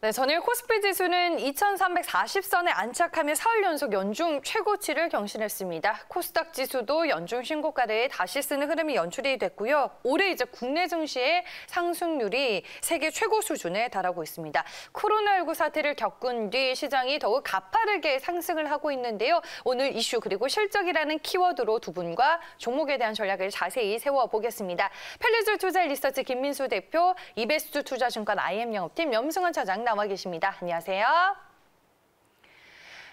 네, 전일 코스피 지수는 2340선에 안착하며 사흘 연속 연중 최고치를 경신했습니다. 코스닥 지수도 연중 신고가를 다시 쓰는 흐름이 연출이 됐고요. 올해 이제 국내 증시의 상승률이 세계 최고 수준에 달하고 있습니다. 코로나19 사태를 겪은 뒤 시장이 더욱 가파르게 상승을 하고 있는데요. 오늘 이슈 그리고 실적이라는 키워드로 두 분과 종목에 대한 전략을 자세히 세워보겠습니다. 펠리즈 투자 리서치 김민수 대표, 이베스트 투자증권 IM 영업팀 염승환 차장 나와 계십니다. 안녕하세요.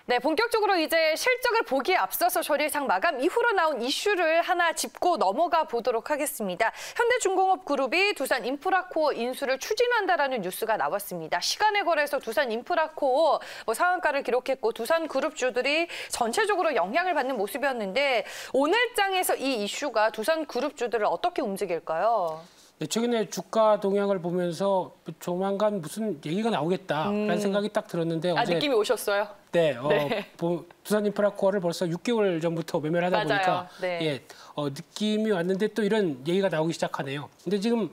네, 본격적으로 이제 실적을 보기에 앞서서 절일상 마감 이후로 나온 이슈를 하나 짚고 넘어가 보도록 하겠습니다. 현대중공업그룹이 두산인프라코어 인수를 추진한다라는 뉴스가 나왔습니다. 시간에 걸해서 두산인프라코어 상한가를 기록했고 두산그룹주들이 전체적으로 영향을 받는 모습이었는데 오늘 장에서 이 이슈가 두산그룹주들을 어떻게 움직일까요? 네, 최근에 주가 동향을 보면서 조만간 무슨 얘기가 나오겠다라는 생각이 딱 들었는데 어제 느낌이 오셨어요? 네, 두산인프라코어를 벌써 6개월 전부터 매매를 하다 보니까 네. 느낌이 왔는데 또 이런 얘기가 나오기 시작하네요. 근데 지금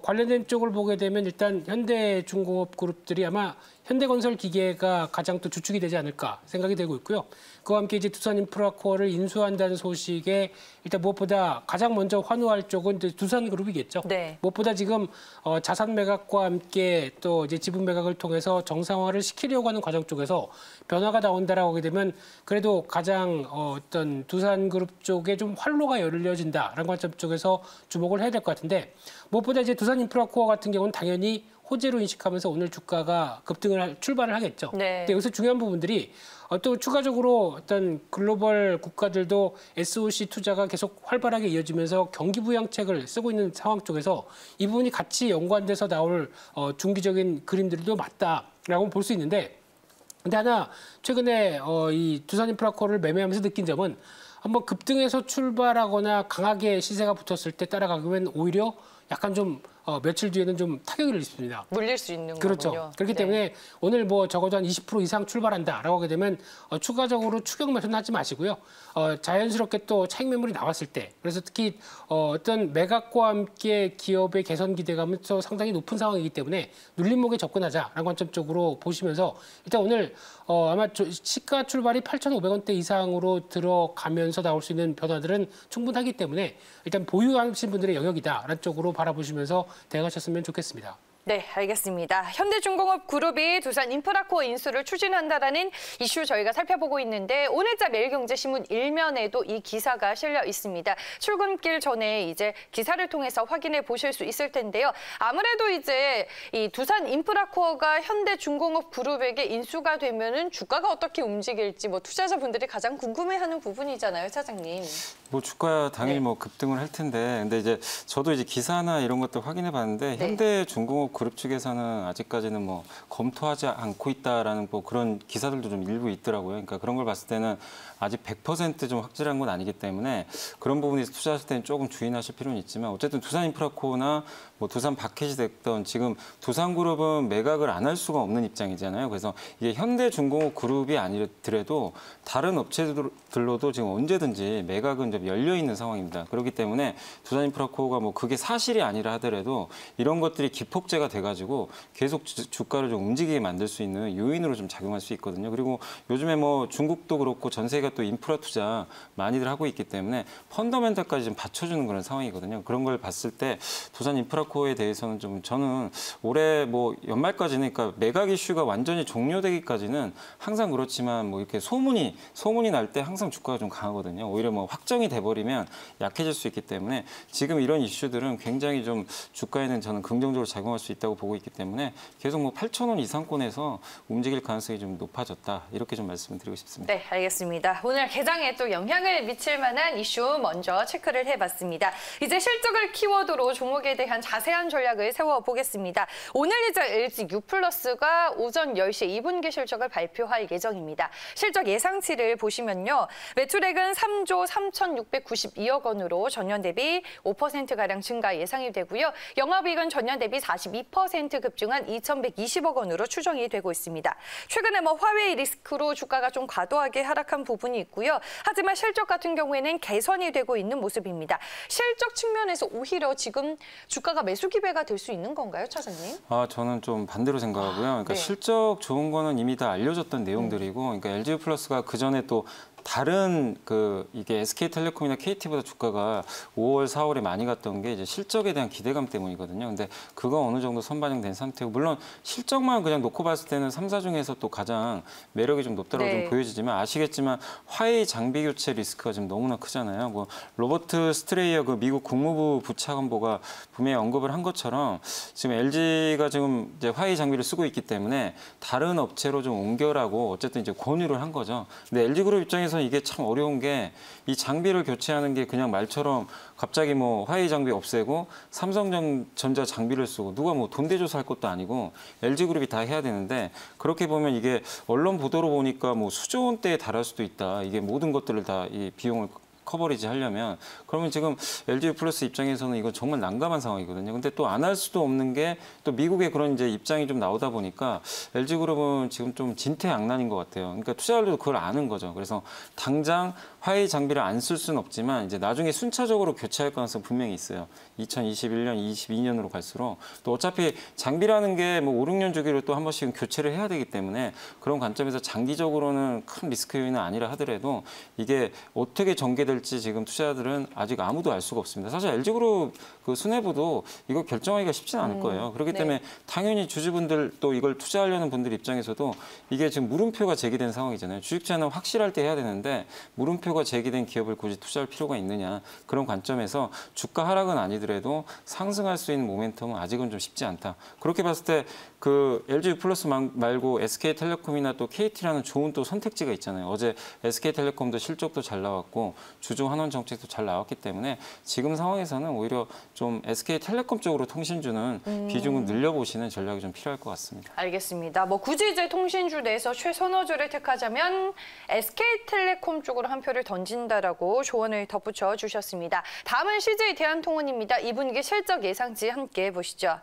관련된 쪽을 보게 되면 일단 현대중공업 그룹들이 아마 현대건설기계가 가장 또 주축이 되지 않을까 생각이 되고 있고요. 그와 함께 이제 두산인프라코어를 인수한다는 소식에 일단 무엇보다 가장 먼저 환호할 쪽은 두산그룹이겠죠. 네. 무엇보다 지금 자산 매각과 함께 또 이제 지분 매각을 통해서 정상화를 시키려고 하는 과정 쪽에서 변화가 나온다라고 하게 되면 그래도 가장 어떤 두산그룹 쪽에 좀 활로가 열려진다라는 관점 쪽에서 주목을 해야 될 것 같은데 무엇보다 이제 두산인프라코어 같은 경우는 당연히 호재로 인식하면서 오늘 주가가 급등을 출발을 하겠죠. 네. 근데 여기서 중요한 부분들이 또 추가적으로 어떤 글로벌 국가들도 SOC 투자가 계속 활발하게 이어지면서 경기 부양책을 쓰고 있는 상황 쪽에서 이 부분이 같이 연관돼서 나올 중기적인 그림들도 맞다라고 볼 수 있는데 근데 하나 최근에 이 두산인프라코어를 매매하면서 느낀 점은 한번 급등해서 출발하거나 강하게 시세가 붙었을 때 따라가면 오히려 약간 좀 며칠 뒤에는 좀 타격을 입습니다. 물릴 수 있는 거군요. 그렇죠. 그렇기 때문에 오늘 적어도 한 20% 이상 출발한다라고 하게 되면 추가적으로 추격 매수는 하지 마시고요. 자연스럽게 또 차익 매물이 나왔을 때 그래서 특히 어떤 매각과 함께 기업의 개선 기대감은 또 상당히 높은 상황이기 때문에 눌림목에 접근하자라는 관점 쪽으로 보시면서 일단 오늘 아마 시가 출발이 8,500원대 이상으로 들어가면서 나올 수 있는 변화들은 충분하기 때문에 일단 보유하신 분들의 영역이다라는 쪽으로 바라보시면서 대응하셨으면 좋겠습니다. 네, 알겠습니다. 현대중공업그룹이 두산인프라코어 인수를 추진한다라는 이슈 저희가 살펴보고 있는데 오늘자 매일경제신문 1면에도 이 기사가 실려 있습니다. 출근길 전에 이제 기사를 통해서 확인해 보실 수 있을 텐데요. 아무래도 이제 이 두산인프라코어가 현대중공업그룹에게 인수가 되면은 주가가 어떻게 움직일지 투자자분들이 가장 궁금해하는 부분이잖아요, 차장님. 주가 당연히 급등을 할 텐데, 근데 이제 저도 이제 기사나 이런 것들 확인해 봤는데 현대중공업 그룹 측에서는 아직까지는 검토하지 않고 있다라는 그런 기사들도 좀 일부 있더라고요. 그러니까 그런 걸 봤을 때는 아직 100% 좀 확실한 건 아니기 때문에 그런 부분에서 투자하실 때는 조금 주의하실 필요는 있지만 어쨌든 두산인프라코어나 두산 바켓이 됐던 지금 두산그룹은 매각을 안 할 수가 없는 입장이잖아요. 그래서 이게 현대중공업 그룹이 아니더라도 다른 업체들로도 지금 언제든지 매각은 좀 열려 있는 상황입니다. 그렇기 때문에 두산인프라코어가 그게 사실이 아니라 하더라도 이런 것들이 기폭제가 돼가지고 계속 주가를 좀 움직이게 만들 수 있는 요인으로 좀 작용할 수 있거든요. 그리고 요즘에 중국도 그렇고 전 세계가 또 인프라 투자 많이들 하고 있기 때문에 펀더멘탈까지 좀 받쳐주는 그런 상황이거든요. 그런 걸 봤을 때 두산인프라코어에 대해서는 좀 저는 올해 연말까지는 그러니까 매각 이슈가 완전히 종료되기까지는 항상 그렇지만 이렇게 소문이 날 때 항상 주가가 좀 강하거든요. 오히려 확정이 돼버리면 약해질 수 있기 때문에 지금 이런 이슈들은 굉장히 좀 주가에는 저는 긍정적으로 작용할 수 있다고 보고 있기 때문에 계속 8,000원 이상권에서 움직일 가능성이 좀 높아졌다. 이렇게 좀 말씀을 드리고 싶습니다. 네, 알겠습니다. 오늘 개장에 또 영향을 미칠 만한 이슈 먼저 체크를 해봤습니다. 이제 실적을 키워드로 종목에 대한 자세한 전략을 세워보겠습니다. 오늘 이제 LG U+가 오전 10시 2분기 실적을 발표할 예정입니다. 실적 예상치를 보시면요. 매출액은 3조 3,692억 원으로 전년 대비 5%가량 증가 예상이 되고요. 영업이익은 전년 대비 42% 급증한 2,120억 원으로 추정이 되고 있습니다. 최근에 화웨이 리스크로 주가가 좀 과도하게 하락한 부분이 있고요. 하지만 실적 같은 경우에는 개선이 되고 있는 모습입니다. 실적 측면에서 오히려 지금 주가가 매수 기회가 될 수 있는 건가요, 차장님? 저는 좀 반대로 생각하고요. 그러니까 네. 실적 좋은 거는 이미 다 알려졌던 내용들이고, 그러니까 LG유플러스가 그 전에 또 다른 이게 SK텔레콤이나 KT보다 주가가 5월, 4월에 많이 갔던 게 이제 실적에 대한 기대감 때문이거든요. 근데 그거 어느 정도 선반영된 상태고, 물론 실적만 그냥 놓고 봤을 때는 3사 중에서 또 가장 매력이 좀 높다고 좀 보여지지만, 아시겠지만 화웨이 장비 교체 리스크가 지금 너무나 크잖아요. 뭐 로버트 스트레이어 그 미국 국무부 부차관보가 분명히 언급을 한 것처럼 지금 LG가 지금 이제 화웨이 장비를 쓰고 있기 때문에 다른 업체로 좀 옮겨라고 어쨌든 이제 권유를 한 거죠. 근데 LG그룹 입장에서 이게 참 어려운 게 이 장비를 교체하는 게 그냥 말처럼 갑자기 뭐 화웨이 장비 없애고 삼성전자 장비를 쓰고 누가 뭐 돈 대줘서 할 것도 아니고 LG그룹이 다 해야 되는데, 그렇게 보면 이게 언론 보도로 보니까 뭐 수조 원대에 달할 수도 있다. 이게 모든 것들을 다 이 비용을 커버리지 하려면, 그러면 지금 LG유플러스 입장에서는 이거 정말 난감한 상황이거든요. 근데 또 안 할 수도 없는 게 또 미국의 그런 이제 입장이 좀 나오다 보니까 LG그룹은 지금 좀 진퇴양난인 것 같아요. 그러니까 투자자들도 그걸 아는 거죠. 그래서 당장 화웨이 장비를 안 쓸 수는 없지만 이제 나중에 순차적으로 교체할 가능성 분명히 있어요. 2021년, 22년으로 갈수록 또 어차피 장비라는 게 뭐 5, 6년 주기로 또 한 번씩은 교체를 해야 되기 때문에 그런 관점에서 장기적으로는 큰 리스크 요인은 아니라 하더라도 이게 어떻게 전개될지 지금 투자자들은 아직 아무도 알 수가 없습니다. 사실 LG그룹 그 수뇌부도 이거 결정하기가 쉽진 않을 거예요. 그렇기 때문에 당연히 주주분들 또 이걸 투자하려는 분들 입장에서도 이게 지금 물음표가 제기된 상황이잖아요. 주식처는 확실할 때 해야 되는데 물음표가 제기된 기업을 굳이 투자할 필요가 있느냐, 그런 관점에서 주가 하락은 아니더라도 상승할 수 있는 모멘텀은 아직은 좀 쉽지 않다. 그렇게 봤을 때 그 LG유플러스 말고 SK텔레콤이나 또 KT라는 좋은 또 선택지가 있잖아요. 어제 SK텔레콤도 실적도 잘 나왔고 주주 환원 정책도 잘 나왔기 때문에 지금 상황에서는 오히려 좀 SK텔레콤 쪽으로 통신주는 비중을 늘려보시는 전략이 좀 필요할 것 같습니다. 알겠습니다. 뭐 굳이 이제 통신주 내에서 최선호주를 택하자면 SK텔레콤 쪽으로 한 표를 던진다라고 조언을 덧붙여 주셨습니다. 다음은 CJ대한통운입니다. 2분기 실적 예상치 함께 보시죠.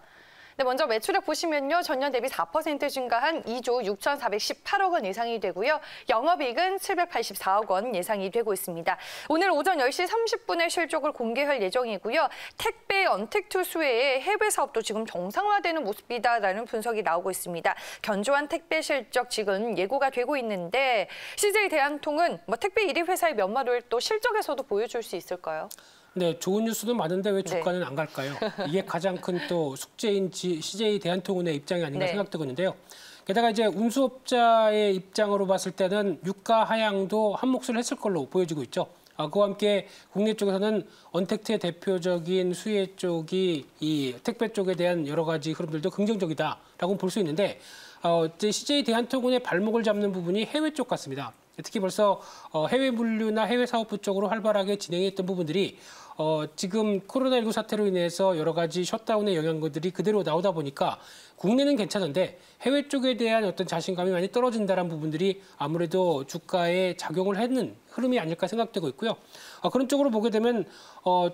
네, 먼저 매출액 보시면요. 전년 대비 4% 증가한 2조 6,418억 원 예상이 되고요. 영업이익은 784억 원 예상이 되고 있습니다. 오늘 오전 10시 30분에 실적을 공개할 예정이고요. 택배 언택트 외에 해외 사업도 지금 정상화되는 모습이다라는 분석이 나오고 있습니다. 견조한 택배 실적 지금 예고가 되고 있는데 CJ대한통운 택배 1위 회사의 면모를 또 실적에서도 보여줄 수 있을까요? 네, 좋은 뉴스도 많은데 왜 주가는 안 갈까요? 이게 가장 큰 또 숙제인 CJ대한통운의 입장이 아닌가 생각되거든요. 게다가 이제 운수업자의 입장으로 봤을 때는 유가 하향도 한 몫을 했을 걸로 보여지고 있죠. 그와 함께 국내 쪽에서는 언택트의 대표적인 수혜 쪽이 이 택배 쪽에 대한 여러 가지 흐름들도 긍정적이다라고 볼 수 있는데, 이제 CJ대한통운의 발목을 잡는 부분이 해외 쪽 같습니다. 특히 벌써 해외 물류나 해외 사업부 쪽으로 활발하게 진행했던 부분들이 지금 코로나19 사태로 인해서 여러 가지 셧다운의 영향들이 그대로 나오다 보니까 국내는 괜찮은데 해외 쪽에 대한 어떤 자신감이 많이 떨어진다는 부분들이 아무래도 주가에 작용을 하는 흐름이 아닐까 생각되고 있고요. 그런 쪽으로 보게 되면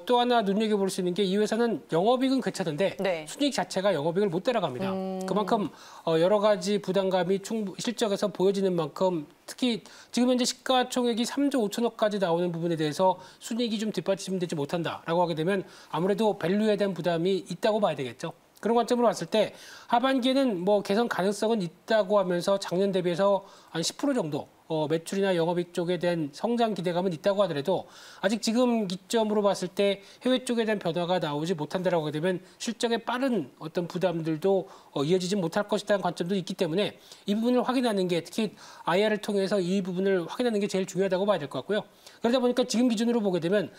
또 하나 눈여겨볼 수 있는 게 이 회사는 영업이익은 괜찮은데 순이익 자체가 영업이익을 못 따라갑니다. 그만큼 여러 가지 부담감이 실적에서 보여지는 만큼 특히 지금 현재 시가총액이 3조 5천억까지 나오는 부분에 대해서 순이익이 좀 뒷받침되지 못한다라고 하게 되면 아무래도 밸류에 대한 부담이 있다고 봐야 되겠죠. 그런 관점으로 봤을 때 하반기에는 뭐 개선 가능성은 있다고 하면서 작년 대비해서 한 10% 정도 매출이나 영업이익 쪽에 대한 성장 기대감은 있다고 하더라도 아직 지금 기점으로 봤을 때 해외 쪽에 대한 변화가 나오지 못한다라고 하게 되면 실적에 빠른 어떤 부담들도 이어지지 못할 것이라는 관점도 있기 때문에 이 부분을 확인하는 게 특히 IR을 통해서 이 부분을 확인하는 게 제일 중요하다고 봐야 될 것 같고요. 그러다 보니까 지금 기준으로 보게 되면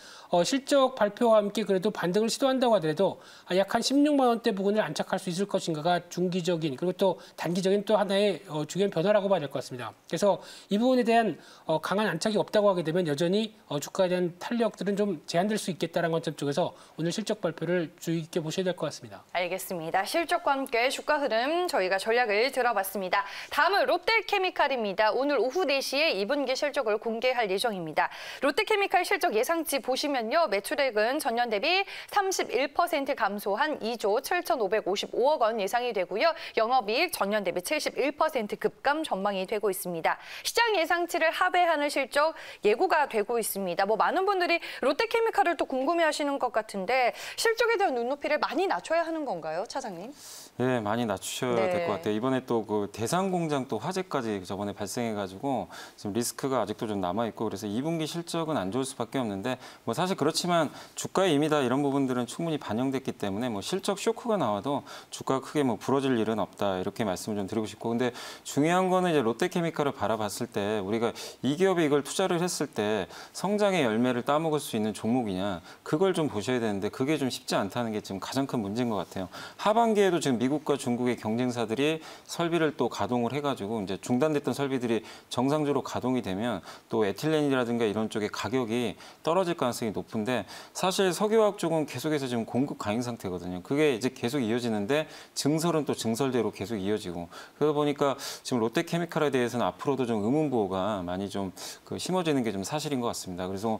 실적 발표와 함께 그래도 반등을 시도한다고 하더라도 약 한 16만 원대 부분을 안착할 수 있을 것인가가 중기적인 그리고 또 단기적인 또 하나의 중요한 변화라고 봐야 될 것 같습니다. 그래서 이 부분에 대한 강한 안착이 없다고 하게 되면 여전히 주가에 대한 탄력들은 좀 제한될 수 있겠다는 관점 쪽에서 오늘 실적 발표를 주의 깊게 보셔야 될 것 같습니다. 알겠습니다. 실적과 함께 주가 흐름 저희가 전략을 들어봤습니다. 다음은 롯데케미칼입니다. 오늘 오후 4시에 2분기 실적을 공개할 예정입니다. 롯데케미칼 실적 예상치 보시면요. 매출액은 전년 대비 31% 감소한 2조 7,555억 원 예상이 되고요. 영업이익 전년 대비 71% 급감 전망이 되고 있습니다. 시장 예상치를 하회하는 실적 예고가 되고 있습니다. 많은 분들이 롯데케미칼을 또 궁금해하시는 것 같은데 실적에 대한 눈높이를 많이 낮춰야 하는 건가요, 차장님? 네, 많이 낮추셔야 될 것 같아요. 이번에 또 그 대상 공장 또 화재까지 저번에 발생해가지고 지금 리스크가 아직도 좀 남아 있고 그래서 2분기 실적은 안 좋을 수밖에 없는데 사실 그렇지만 주가의 임이다 이런 부분들은 충분히 반영됐기 때문에 실적 쇼크가 나와도 주가가 크게 부러질 일은 없다 이렇게 말씀을 좀 드리고 싶고 근데 중요한 거는 이제 롯데케미칼을 바라봤을 때 우리가 이 기업에 이걸 투자를 했을 때 성장의 열매를 따먹을 수 있는 종목이냐 그걸 좀 보셔야 되는데 그게 좀 쉽지 않다는 게 지금 가장 큰 문제인 것 같아요. 하반기에도 지금 미국과 중국의 경쟁사들이 설비를 또 가동을 해가지고 이제 중단됐던 설비들이 정상적으로 가동이 되면 또 에틸렌이라든가 이런 쪽의 가격이 떨어질 가능성이 높은데 사실 석유화학 쪽은 계속해서 지금 공급 과잉 상태거든요. 그게 이제 계속 이어지는데 증설은 또 증설대로 계속 이어지고 그러다 보니까 지금 롯데케미칼에 대해서는 앞으로도 좀 의문부호가 많이 좀 심어지는 게 좀 사실인 것 같습니다. 그래서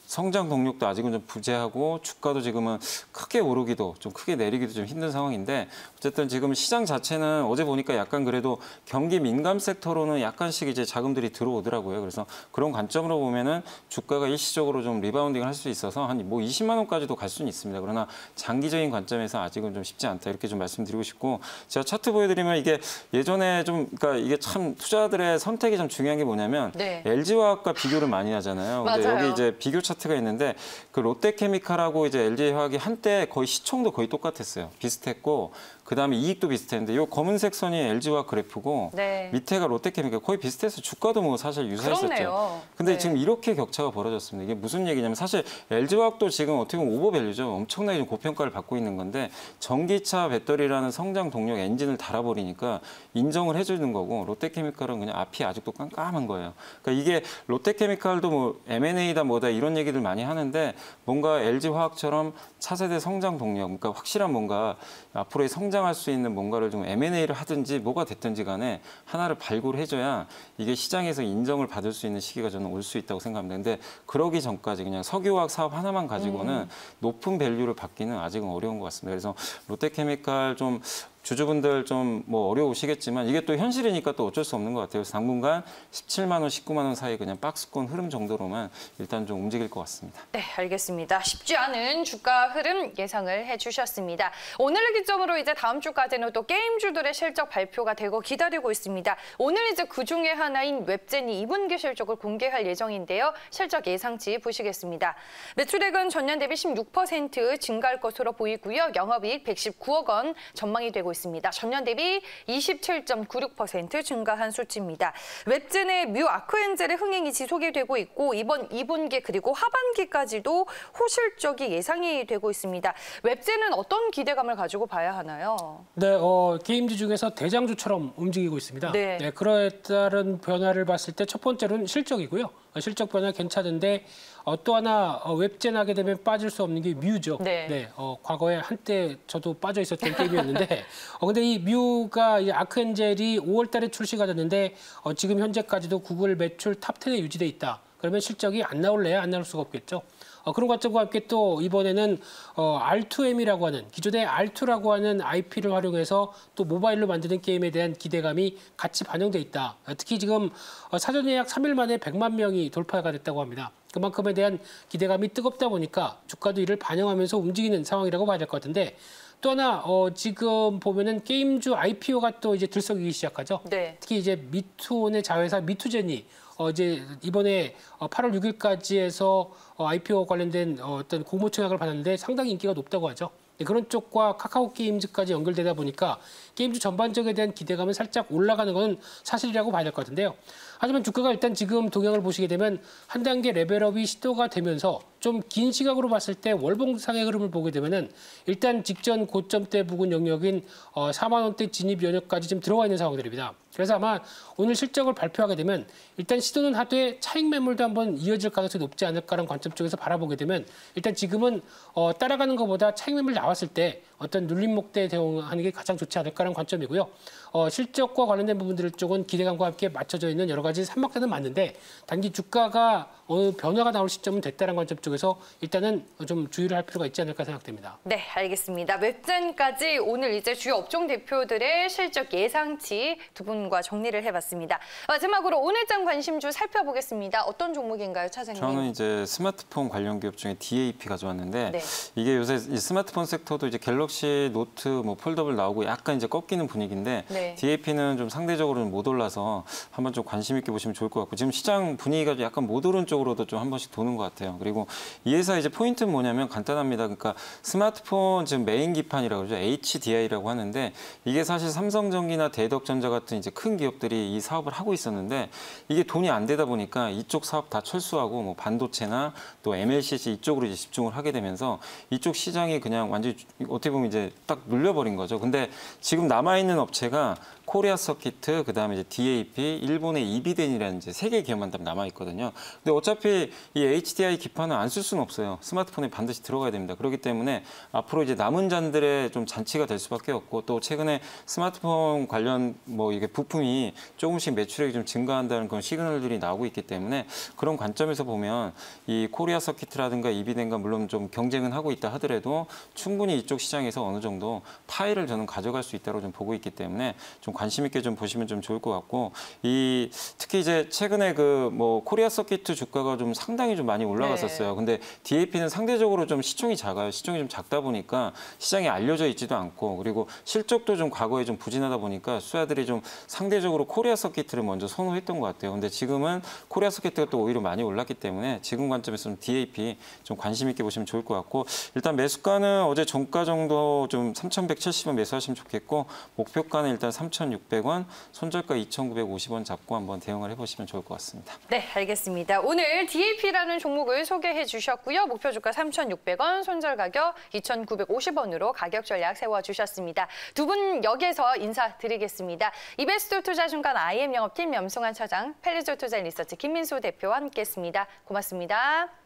성장 동력도 아직은 좀 부재하고 주가도 지금은 크게 오르기도 좀 크게 내리기도 좀 힘든 상황인데 어쨌든 지금 시장 자체는 어제 보니까 약간 그래도 경기 민감 섹터로는 약간씩 이제 자금들이 들어오더라고요. 그래서 그런 관점으로 보면은 주가가 일시적으로 좀 리바운딩을 할 수 있어서 한 20만 원까지도 갈 수는 있습니다. 그러나 장기적인 관점에서 아직은 좀 쉽지 않다 이렇게 좀 말씀드리고 싶고 제가 차트 보여드리면 이게 예전에 그러니까 이게 참 투자들의 선택이 좀 중요한 게 뭐냐면 LG화학과 비교를 많이 하잖아요. 근데 여기 이제 비교 차트가 있는데 그 롯데케미칼하고 이제 LG화학이 한때 거의 시총도 거의 똑같았어요. 비슷했고 그다음에 이익도 비슷했는데 이 검은색 선이 LG화학 그래프고 밑에가 롯데케미칼 거의 비슷해서 주가도 사실 유사했었죠. 그렇네요. 근데 지금 이렇게 격차가 벌어졌습니다. 이게 무슨 얘기냐면 사실 LG화학도 지금 어떻게 보면 오버밸류죠. 엄청나게 좀 고평가를 받고 있는 건데 전기차 배터리라는 성장 동력 엔진을 달아버리니까 인정을 해주는 거고 롯데케미칼은 그냥 앞이 아직도 깜깜한 거예요. 그러니까 이게 롯데케미칼도 M&A다 뭐다 이런 얘기들 많이 하는데 뭔가 LG화학처럼 차세대 성장 동력, 그러니까 확실한 뭔가 앞으로의 성장할 수 있는 뭔가를 좀 M&A를 하든지 뭐가 됐든지 간에 하나를 발굴해줘야 이게 시장에서 인정을 받을 수 있는 시기가 저는 올 수 있다고 생각합니다. 근데 그러기 전까지 그냥 석유화학 사업 하나만 가지고는 높은 밸류를 받기는 아직은 어려운 것 같습니다. 그래서 롯데케미칼 좀 주주분들 좀 어려우시겠지만 이게 또 현실이니까 또 어쩔 수 없는 것 같아요. 그래서 당분간 17만 원, 19만 원 사이 그냥 박스권 흐름 정도로만 일단 좀 움직일 것 같습니다. 네, 알겠습니다. 쉽지 않은 주가 흐름 예상을 해주셨습니다. 오늘을 기점으로 이제 다음 주까지는 또 게임주들의 실적 발표가 되고 기다리고 있습니다. 오늘 이제 그 중에 하나인 웹젠이 2분기 실적을 공개할 예정인데요. 실적 예상치 보시겠습니다. 매출액은 전년 대비 16% 증가할 것으로 보이고요. 영업이익 119억 원 전망이 되고 있습니다. 전년 대비 27.96% 증가한 수치입니다. 웹젠의 뮤 아크엔젤의 흥행이 지속이 되고 있고 이번 2분기 그리고 하반기까지도 호실적이 예상이 되고 있습니다. 웹젠은 어떤 기대감을 가지고 봐야 하나요? 네, 게임주 중에서 대장주처럼 움직이고 있습니다. 네, 그에 따른 변화를 봤을 때 첫 번째로는 실적이고요. 실적 변화 괜찮은데 또 하나 웹젠 하게 되면 빠질 수 없는 게 뮤죠. 과거에 한때 저도 빠져 있었던 게임이었는데 근데 이 뮤가 이 아크엔젤이 5월 달에 출시가 됐는데 지금 현재까지도 구글 매출 탑 10에 유지돼 있다. 그러면 실적이 안 나올래야 안 나올 수가 없겠죠. 그런 관점과 함께 또 이번에는 R2M이라고 하는 기존의 R2라고 하는 IP를 활용해서 또 모바일로 만드는 게임에 대한 기대감이 같이 반영돼 있다. 특히 지금 사전 예약 3일 만에 100만 명이 돌파가 됐다고 합니다. 그만큼에 대한 기대감이 뜨겁다 보니까 주가도 이를 반영하면서 움직이는 상황이라고 봐야 될 것 같은데 또 하나 지금 보면은 게임주 IPO가 또 이제 들썩이기 시작하죠. 특히 이제 미투온의 자회사 미투젠이 이제 이번에 8월 6일까지 해서 IPO 관련된 어떤 공모 청약을 받았는데 상당히 인기가 높다고 하죠. 그런 쪽과 카카오 게임즈까지 연결되다 보니까 게임주 전반적에 대한 기대감은 살짝 올라가는 건 사실이라고 봐야 될 것 같은데요. 하지만 주가가 일단 지금 동향을 보시게 되면 한 단계 레벨업이 시도가 되면서 좀 긴 시각으로 봤을 때 월봉상의 흐름을 보게 되면은 일단 직전 고점대 부근 영역인 4만 원대 진입 영역까지 좀 들어와 있는 상황들입니다. 그래서 아마 오늘 실적을 발표하게 되면 일단 시도는 하되 차익 매물도 한번 이어질 가능성이 높지 않을까라는 관점 쪽에서 바라보게 되면 일단 지금은 따라가는 것보다 차익 매물 나왔을 때 어떤 눌림목대에 대응하는 게 가장 좋지 않을까라는 관점이고요. 실적과 관련된 부분들 쪽은 기대감과 함께 맞춰져 있는 여러 가지 삼막대는 맞는데 단기 주가가 어느 변화가 나올 시점은 됐다는 관점 쪽에서 일단은 좀 주의를 할 필요가 있지 않을까 생각됩니다. 네, 알겠습니다. 웹전까지 오늘 이제 주요 업종 대표들의 실적 예상치 두 분과 정리를 해봤습니다. 마지막으로 오늘장 관심주 살펴보겠습니다. 어떤 종목인가요, 차장님? 저는 이제 스마트폰 관련 기업 중에 DAP 가져왔는데 네. 이게 요새 이 스마트폰 섹터도 이제 갤럭시 노트 뭐 폴더블 나오고 약간 이제 꺾이는 분위기인데 네. DAP는 좀 상대적으로 좀 못 올라서 한번 좀 관심 있게 보시면 좋을 것 같고 지금 시장 분위기가 좀 약간 못 오른 쪽으로도 좀 한 번씩 도는 것 같아요. 그리고 이 회사 이제 포인트는 뭐냐면 간단합니다. 그러니까 스마트폰 지금 메인 기판이라고 그러죠. HDI라고 하는데 이게 사실 삼성전기나 대덕전자 같은 이제 큰 기업들이 이 사업을 하고 있었는데 이게 돈이 안 되다 보니까 이쪽 사업 다 철수하고 뭐 반도체나 또 MLCC 이쪽으로 이제 집중을 하게 되면서 이쪽 시장이 그냥 완전히 어떻게 보면 이제 딱 눌려버린 거죠. 근데 지금 남아있는 업체가 코리아 서키트, 그다음에 이제 DAP, 일본의 이비덴이라는 이제 세 개 기업만 남아 있거든요. 근데 어차피 이 HDI 기판은 안 쓸 수는 없어요. 스마트폰에 반드시 들어가야 됩니다. 그렇기 때문에 앞으로 이제 남은 잔들의 좀 잔치가 될 수밖에 없고 또 최근에 스마트폰 관련 뭐 이게 부품이 조금씩 매출액이 좀 증가한다는 그런 시그널들이 나오고 있기 때문에 그런 관점에서 보면 이 코리아 서키트라든가 이비덴과 물론 좀 경쟁은 하고 있다 하더라도 충분히 이쪽 시장에서 어느 정도 파일을 저는 가져갈 수 있다고 좀 보고 있기 때문에 좀 관심 있게 좀 보시면 좀 좋을 것 같고 특히 이제 최근에 그 뭐 코리아 서키트 주가가 좀 상당히 좀 많이 올라갔었어요. 네. 근데 DAP는 상대적으로 좀 시총이 작아요. 시총이 좀 작다 보니까 시장에 알려져 있지도 않고 그리고 실적도 좀 과거에 좀 부진하다 보니까 수혜들이 좀 상대적으로 코리아 서키트를 먼저 선호했던 것 같아요. 근데 지금은 코리아 서키트가 또 오히려 많이 올랐기 때문에 지금 관점에서 좀 DAP 좀 관심 있게 보시면 좋을 것 같고 일단 매수가는 어제 종가 정도 좀 3,170원 매수하시면 좋겠고 목표가는 일단 3,600원, 손절가 2,950원 잡고 한번 대응을 해보시면 좋을 것 같습니다. 네, 알겠습니다. 오늘 DAP라는 종목을 소개해 주셨고요. 목표 주가 3,600원, 손절 가격 2,950원으로 가격 전략 세워주셨습니다. 두 분 여기서 인사드리겠습니다. 이베스트 투자증권 IM 영업팀 염승환 차장, 펠리조 투자 리서치 김민수 대표와 함께했습니다. 고맙습니다.